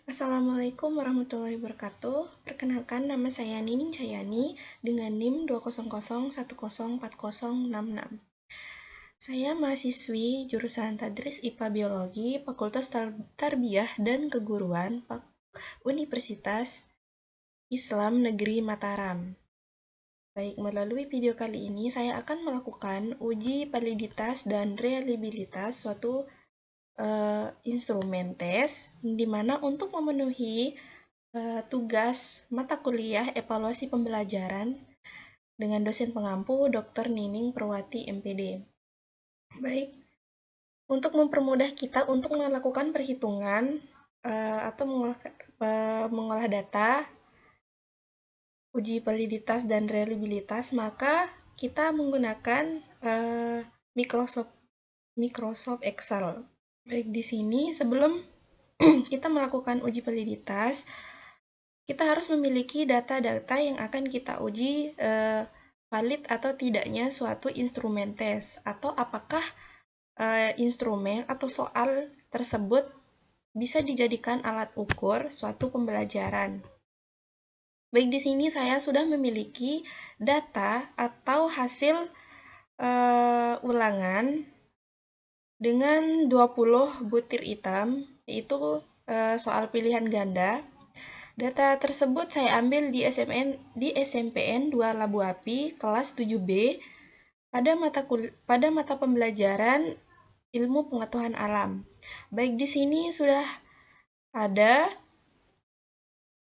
Assalamualaikum warahmatullahi wabarakatuh. Perkenalkan, nama saya Nining Cayani dengan NIM 20010404066. Saya mahasiswi jurusan Tadris IPA Biologi, Fakultas Tarbiyah dan Keguruan, Universitas Islam Negeri Mataram. Baik, melalui video kali ini saya akan melakukan uji validitas dan reliabilitas suatu instrumen tes, di mana untuk memenuhi tugas mata kuliah evaluasi pembelajaran dengan dosen pengampu Dr. Nining Perwati MPD. Baik, untuk mempermudah kita untuk melakukan perhitungan atau mengolah data uji validitas dan reliabilitas, maka kita menggunakan Microsoft Excel. Baik, di sini sebelum kita melakukan uji validitas, kita harus memiliki data-data yang akan kita uji valid atau tidaknya suatu instrumen tes, atau apakah instrumen atau soal tersebut bisa dijadikan alat ukur suatu pembelajaran. Baik, di sini saya sudah memiliki data atau hasil ulangan dengan 20 butir item, yaitu soal pilihan ganda. Data tersebut saya ambil di SMPN 2 Labu Api kelas 7B pada mata pembelajaran Ilmu Pengetahuan Alam. Baik, di sini sudah ada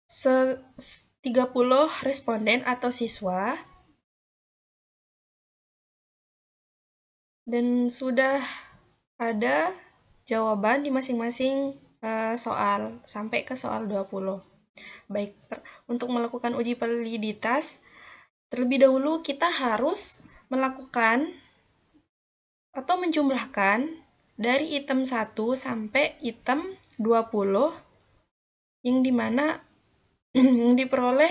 30 responden atau siswa dan sudah ada jawaban di masing-masing soal sampai ke soal 20. Baik, untuk melakukan uji validitas, terlebih dahulu kita harus melakukan atau menjumlahkan dari item 1 sampai item 20 yang dimana yang diperoleh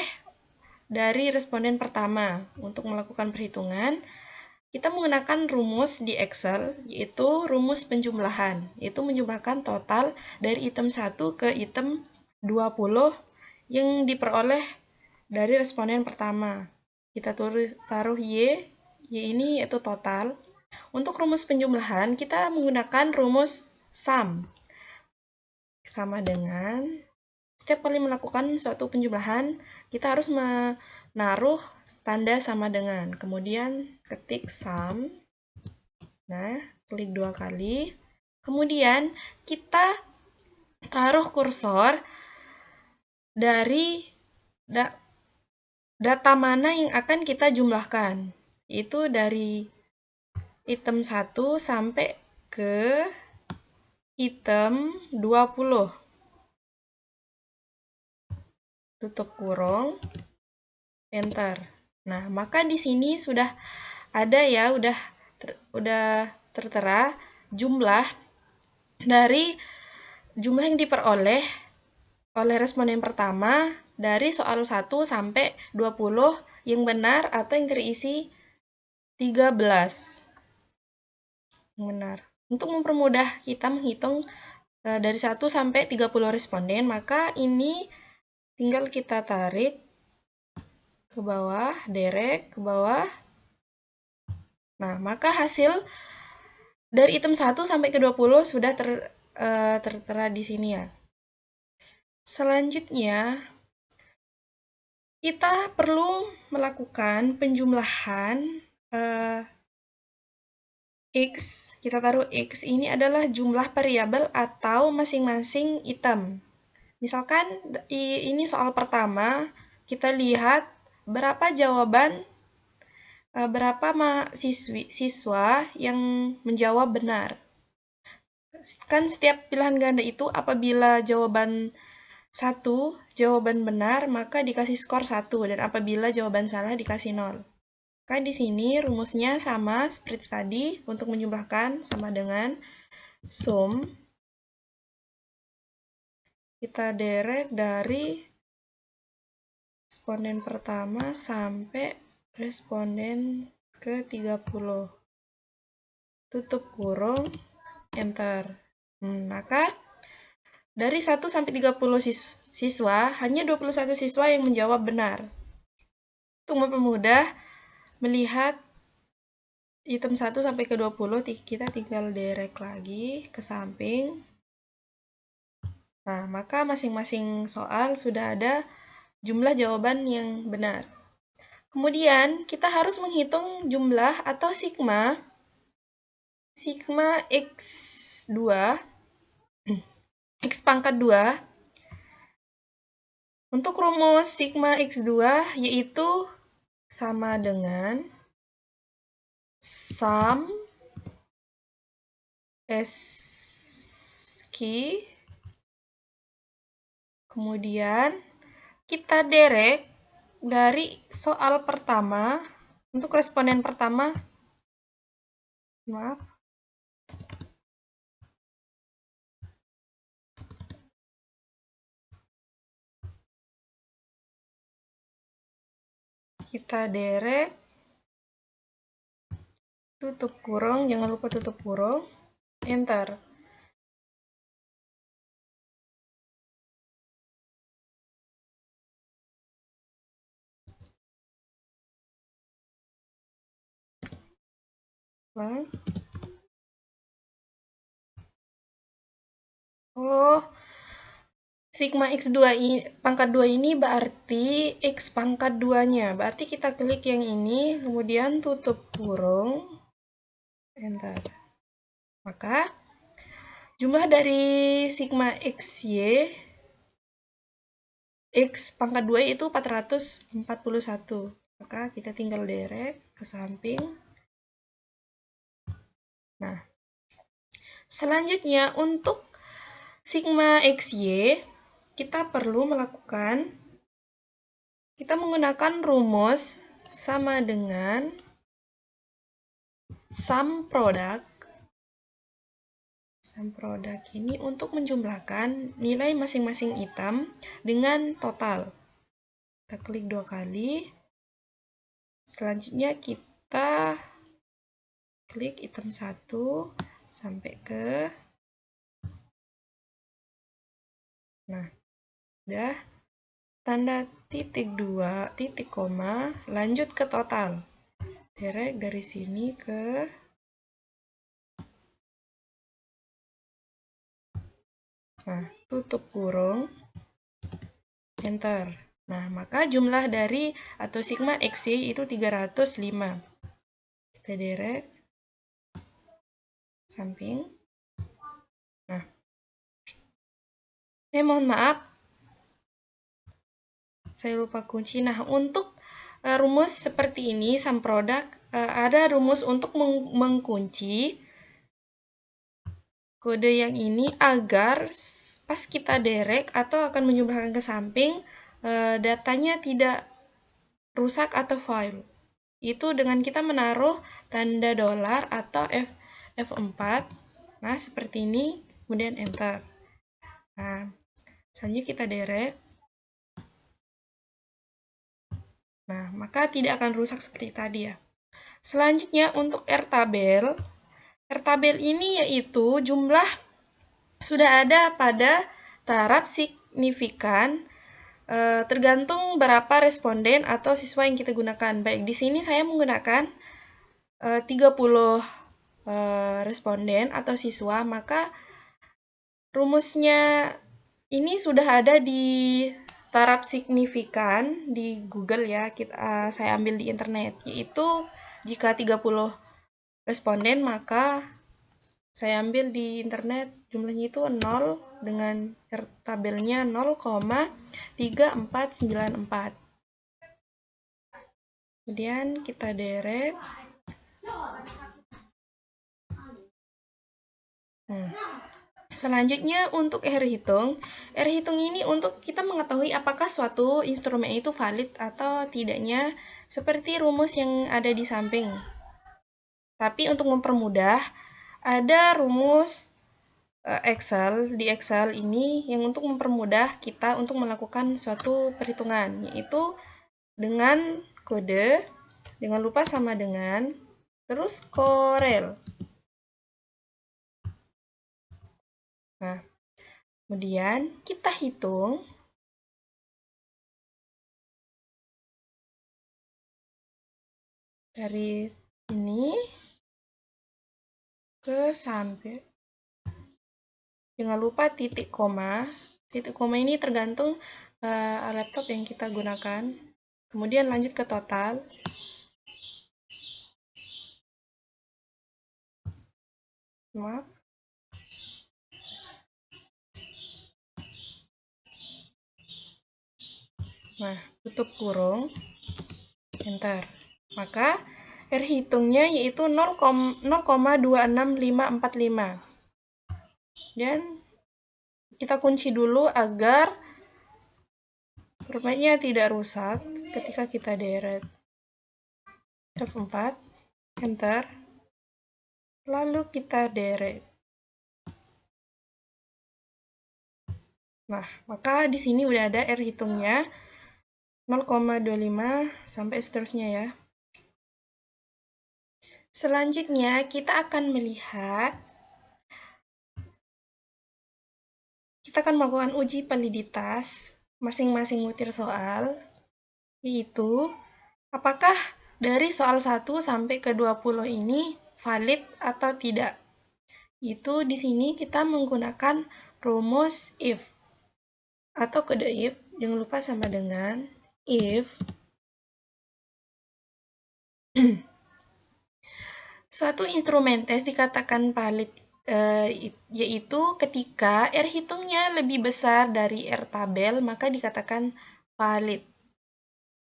dari responden pertama. Untuk melakukan perhitungan, kita menggunakan rumus di Excel, yaitu rumus penjumlahan, yaitu menjumlahkan total dari item 1 ke item 20 yang diperoleh dari responden pertama. Kita taruh Y ini yaitu total. Untuk rumus penjumlahan, kita menggunakan rumus sum. Sama dengan, setiap kali melakukan suatu penjumlahan, kita harus menaruh tanda sama dengan. Kemudian ketik sum. Nah, klik 2 kali. Kemudian kita taruh kursor dari data mana yang akan kita jumlahkan. Itu dari item 1 sampai ke item 20. Tutup kurung, enter. Nah, maka di sini sudah ada ya, udah tertera jumlah yang diperoleh oleh responden pertama dari soal 1 sampai 20 yang benar atau yang terisi 13. Benar. Untuk mempermudah kita menghitung dari 1 sampai 30 responden, maka ini tinggal kita tarik ke bawah, derek ke bawah. Nah, maka hasil dari item 1 sampai ke 20 sudah tertera di sini ya. Selanjutnya, kita perlu melakukan penjumlahan X. Kita taruh X ini adalah jumlah variabel atau masing-masing item. Misalkan ini soal pertama, kita lihat berapa siswa yang menjawab benar. Kan setiap pilihan ganda itu apabila jawaban 1 jawaban benar, maka dikasih skor 1, dan apabila jawaban salah dikasih 0. Maka di sini rumusnya sama seperti tadi, untuk menjumlahkan sama dengan sum. Kita derek dari responden pertama sampai responden ke 30. Tutup kurung, enter. Maka Dari 1 sampai 30 siswa, hanya 21 siswa yang menjawab benar. Untuk mempermudah melihat item 1 sampai ke 20, kita tinggal derek lagi ke samping. Nah, maka masing-masing soal sudah ada jumlah jawaban yang benar. Kemudian, kita harus menghitung jumlah atau sigma X2, X pangkat 2. Untuk rumus sigma X2 yaitu sama dengan sum SQ, kemudian kita derek dari soal pertama, untuk responden pertama, kita derek, tutup kurung, jangan lupa tutup kurung, enter. Oh, sigma X2 ini, pangkat 2 ini berarti X pangkat 2-nya. Berarti kita klik yang ini, kemudian tutup kurung, enter. Maka, jumlah dari sigma XY, X pangkat 2 itu 441. Maka kita tinggal derek ke samping. Nah, selanjutnya untuk sigma XY, kita perlu menggunakan rumus sama dengan sum product. Sum product ini untuk menjumlahkan nilai masing-masing item dengan total. Kita klik 2 kali. Selanjutnya kita klik item 1 sampai ke, nah, udah, tanda titik 2, titik koma, lanjut ke total. Derek dari sini ke, nah, tutup kurung, enter. Nah, maka jumlah dari atau sigma XY itu 305. Kita derek samping. Nah, mohon maaf, saya lupa kunci. Nah, untuk rumus seperti ini, sum product, ada rumus untuk mengkunci kode yang ini agar pas kita derek atau akan menjumlahkan ke samping, datanya tidak rusak atau fail. Itu dengan kita menaruh tanda dolar atau F4. Nah, seperti ini, kemudian enter. Nah, selanjutnya kita derek. Nah, maka tidak akan rusak seperti tadi ya. Selanjutnya untuk R-tabel. R-tabel ini yaitu jumlah sudah ada pada taraf signifikan tergantung berapa responden atau siswa yang kita gunakan. Baik, di sini saya menggunakan 30 responden atau siswa, maka rumusnya ini sudah ada di taraf signifikan di Google ya, saya ambil di internet, yaitu jika 30 responden maka saya ambil di internet jumlahnya itu 0 dengan tabelnya 0,3494. Kemudian kita derek. Selanjutnya untuk R hitung. R hitung ini untuk kita mengetahui apakah suatu instrumen itu valid atau tidaknya, seperti rumus yang ada di samping. Tapi untuk mempermudah, ada rumus Excel, di Excel ini yang untuk mempermudah kita untuk melakukan suatu perhitungan, yaitu dengan kode, jangan lupa sama dengan, terus Corel. Nah, Kemudian kita hitung dari ini ke sampai. Jangan lupa titik koma. Titik koma ini tergantung laptop yang kita gunakan. Kemudian lanjut ke total. Maaf. Nah, tutup kurung, enter. Maka R hitungnya yaitu 0,26545. Dan kita kunci dulu agar formatnya tidak rusak ketika kita deret. F4, enter. Lalu kita deret. Nah, maka di sini udah ada R hitungnya 0,25 sampai seterusnya ya. Selanjutnya kita akan melihat, kita akan melakukan uji validitas masing-masing butir soal, yaitu apakah dari soal 1 sampai ke 20 ini valid atau tidak. Itu di sini kita menggunakan rumus if atau kode if, jangan lupa sama dengan if suatu instrumen tes dikatakan valid, yaitu ketika R hitungnya lebih besar dari R tabel, maka dikatakan valid.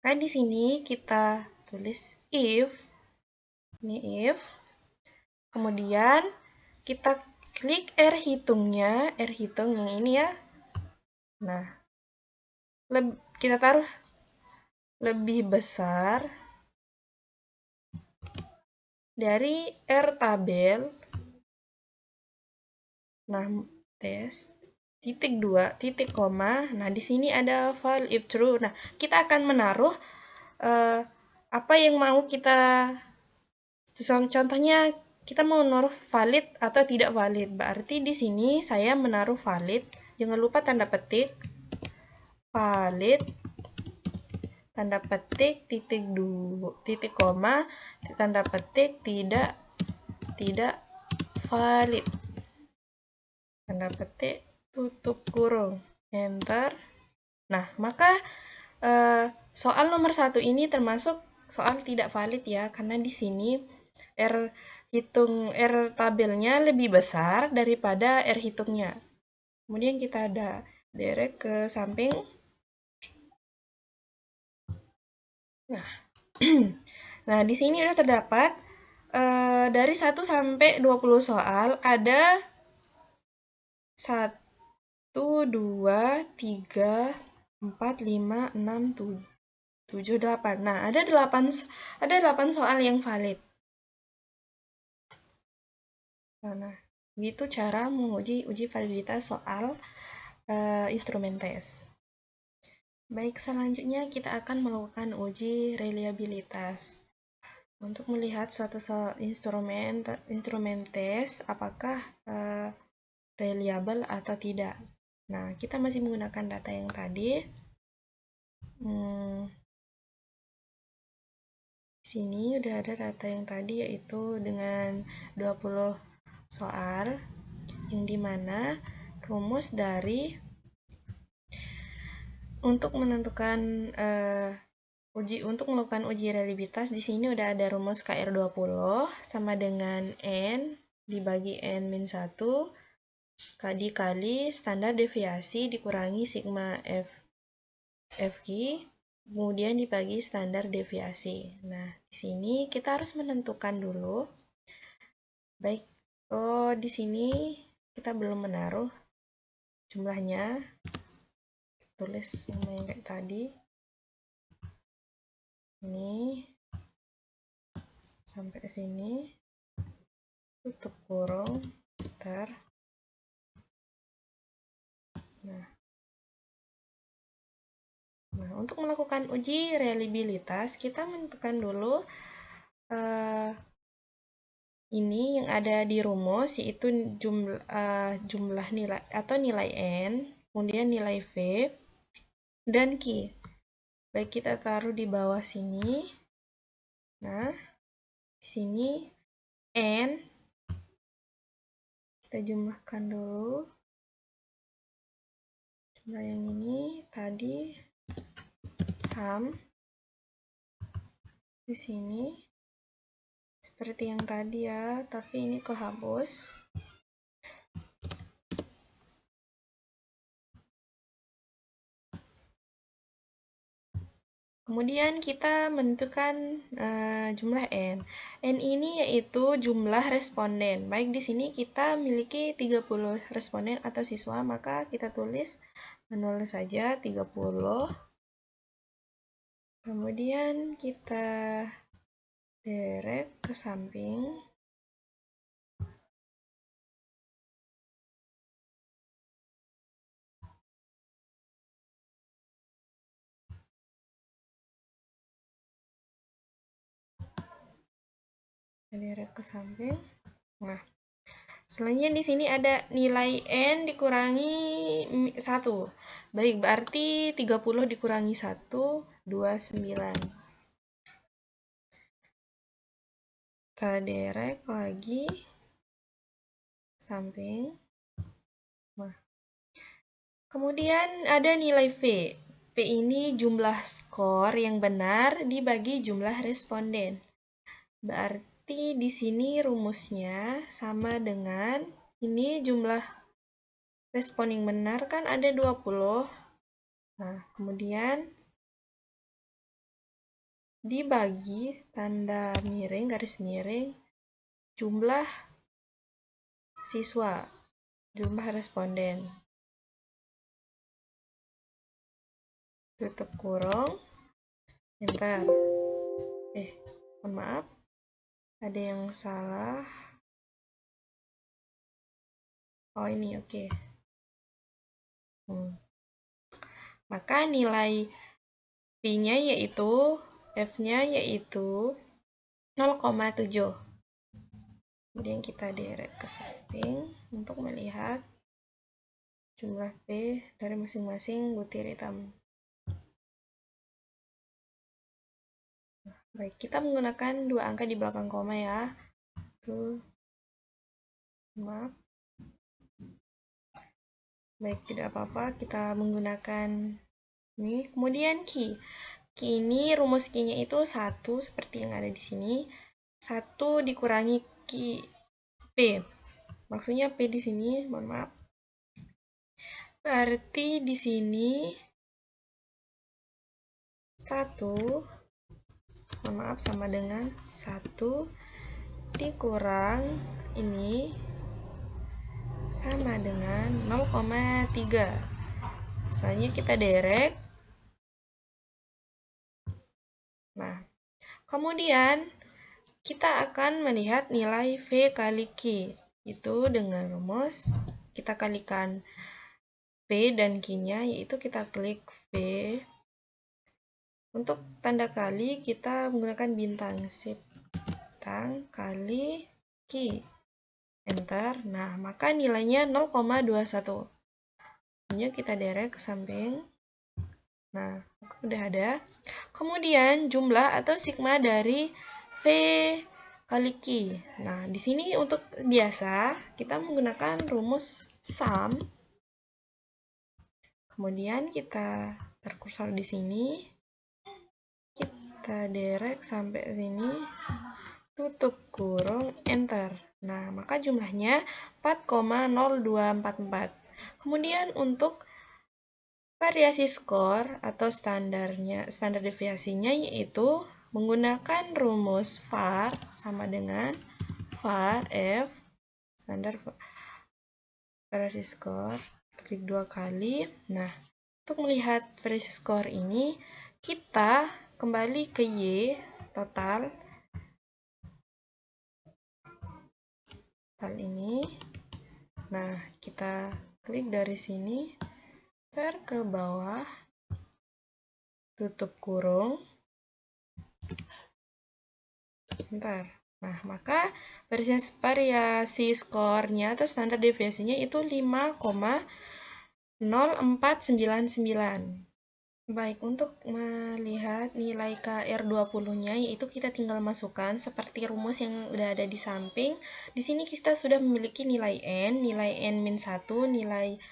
Nah, di sini kita tulis if, ini if, kemudian kita klik R hitungnya, R hitung yang ini ya. Nah, kita taruh lebih besar dari R tabel. Nah, tes titik 2 titik koma. Nah, di sini ada file if true. Nah, kita akan menaruh apa yang mau kita, contohnya kita mau menaruh valid atau tidak valid. Berarti di sini saya menaruh valid. Jangan lupa tanda petik valid, tanda petik titik 2 titik koma, tanda petik tidak valid, tanda petik tutup kurung, enter. Nah, maka soal nomor 1 ini termasuk soal tidak valid ya, karena di sini R tabelnya lebih besar daripada R hitungnya. Kemudian kita ada derek ke samping. Nah, di sini sudah terdapat dari 1 sampai 20 soal ada 1, 2, 3, 4, 5, 6, 7, 8. Nah, ada 8 soal yang valid. Nah, gitu cara menguji validitas soal instrumen tes. Baik, selanjutnya kita akan melakukan uji reliabilitas. Untuk melihat suatu instrumen tes apakah reliable atau tidak. Nah, kita masih menggunakan data yang tadi. Di sini udah ada data yang tadi, yaitu dengan 20 soal, yang dimana rumus dari untuk menentukan untuk melakukan uji reliabilitas, di sini udah ada rumus KR20 sama dengan N dibagi N-1 dikali standar deviasi dikurangi sigma FG, kemudian dibagi standar deviasi. Nah, di sini kita harus menentukan dulu. Baik, di sini kita belum menaruh jumlahnya. Tulis sama yang kayak tadi. Ini sampai ke sini. Tutup kurung, enter. Nah, untuk melakukan uji reliabilitas, kita menentukan dulu ini yang ada di rumus, yaitu jumlah nilai atau nilai N, kemudian nilai V, dan Q. Baik, kita taruh di bawah sini. Nah, di sini N, kita jumlahkan dulu. Jumlah yang ini tadi sum di sini seperti yang tadi ya, tapi ini kehapus. Kemudian kita menentukan jumlah N. N ini yaitu jumlah responden. Baik, di sini kita miliki 30 responden atau siswa, maka kita tulis manual saja 30. Kemudian kita derek ke samping. Derek ke samping. Nah, selanjutnya di sini ada nilai N dikurangi 1. Baik, berarti 30 dikurangi 1, 29. Kita derek lagi samping. Nah, kemudian ada nilai V. V ini jumlah skor yang benar dibagi jumlah responden. Berarti di sini rumusnya sama dengan ini jumlah respon yang benar kan ada 20. Nah, kemudian dibagi tanda miring, garis miring, jumlah siswa, jumlah responden. Tutup kurung, enter. Mohon maaf, ada yang salah. Oh, ini oke. Maka nilai P-nya yaitu, F-nya yaitu 0,7. Kemudian kita derek ke samping untuk melihat jumlah P dari masing-masing butir hitam. Baik, kita menggunakan 2 angka di belakang koma ya. Tuh. Maaf. Baik, tidak apa-apa, kita menggunakan ini. Kemudian Q. Q ini rumus Q-nya itu 1 seperti yang ada di sini. 1 dikurangi Q P. Maksudnya P di sini, mohon maaf. Berarti di sini 1, mohon maaf, sama dengan 1 dikurang ini sama dengan 0,3. Selanjutnya kita derek. Nah, kemudian kita akan melihat nilai V kali Q. Itu dengan rumus kita kalikan V dan Q-nya, yaitu kita klik V. Untuk tanda kali kita menggunakan bintang, bintang kali Q. Enter. Nah, maka nilainya 0,21. Ini kita derek ke samping. Nah, udah ada. Kemudian jumlah atau sigma dari V kali Q. Nah, di sini untuk biasa kita menggunakan rumus sum. Kemudian kita terkursor di sini. Kita derek sampai sini. Tutup kurung, enter. Nah, maka jumlahnya 4,0244. Kemudian untuk variasi skor atau standar deviasinya yaitu menggunakan rumus var sama dengan var f standar variasi skor, klik 2 kali. Nah, untuk melihat variasi skor ini kita kembali ke Y total ini. Nah, kita klik dari sini ke bawah, tutup kurung. Bentar. Nah, maka variasi skornya atau standar deviasinya itu 5,0499. Baik, untuk melihat nilai KR20-nya, yaitu kita tinggal masukkan seperti rumus yang udah ada di samping. Di sini kita sudah memiliki nilai nilai N-1, nilai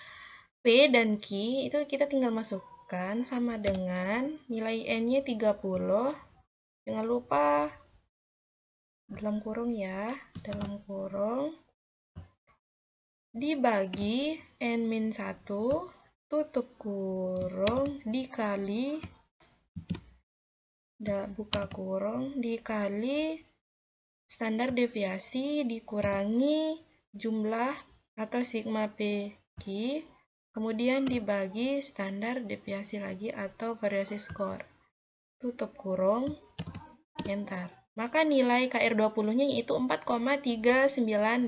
P dan Q, itu kita tinggal masukkan sama dengan nilai N-nya 30. Jangan lupa dalam kurung ya, dalam kurung dibagi N-1 tutup kurung dikali buka kurung dikali standar deviasi dikurangi jumlah atau sigma PQ, kemudian dibagi standar deviasi lagi atau variasi skor. Tutup kurung, enter. Maka nilai KR20-nya yaitu 4,3984.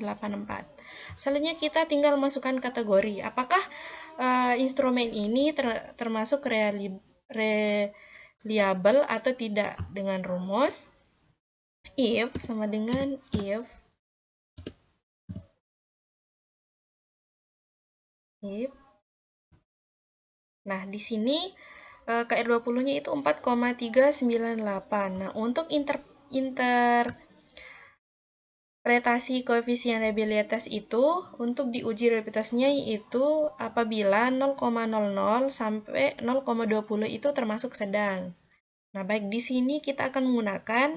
Selanjutnya kita tinggal masukkan kategori. Apakah instrumen ini termasuk reliable atau tidak? Dengan rumus if sama dengan if nah di sini KR20-nya itu 4,398. Nah, untuk interpretasi koefisien reliabilitas itu untuk diuji reliabilitasnya yaitu apabila 0,00 sampai 0,20 itu termasuk sedang. Nah, baik di sini kita akan menggunakan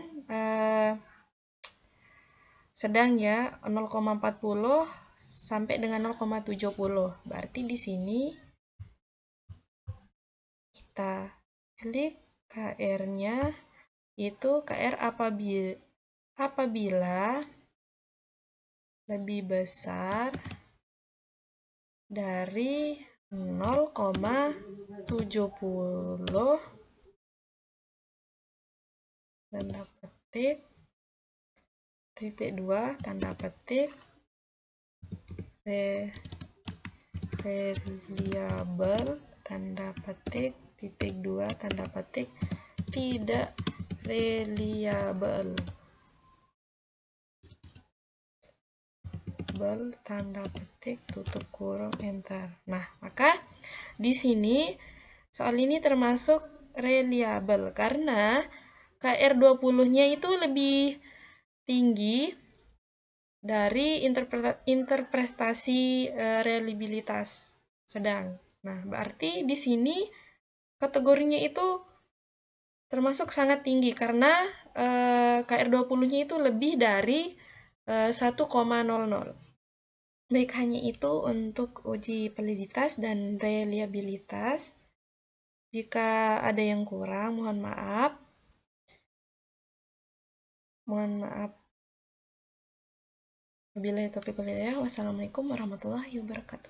sedang ya, 0,40 sampai dengan 0,70. Berarti di sini kita klik KR-nya itu KR apabila lebih besar dari 0,70 tanda petik titik 2 tanda petik reliable tanda petik titik 2 tanda petik tidak reliable tanda petik tutup kurung enter. Nah, maka di sini soal ini termasuk reliable karena KR20-nya itu lebih tinggi dari interpretasi reliabilitas sedang. Nah, berarti di sini kategorinya itu termasuk sangat tinggi karena KR20-nya itu lebih dari 1,00. Baik, hanya itu untuk uji validitas dan reliabilitas. Jika ada yang kurang, mohon maaf. Wabillahi taufiq wal hidayah. Wassalamualaikum warahmatullahi wabarakatuh.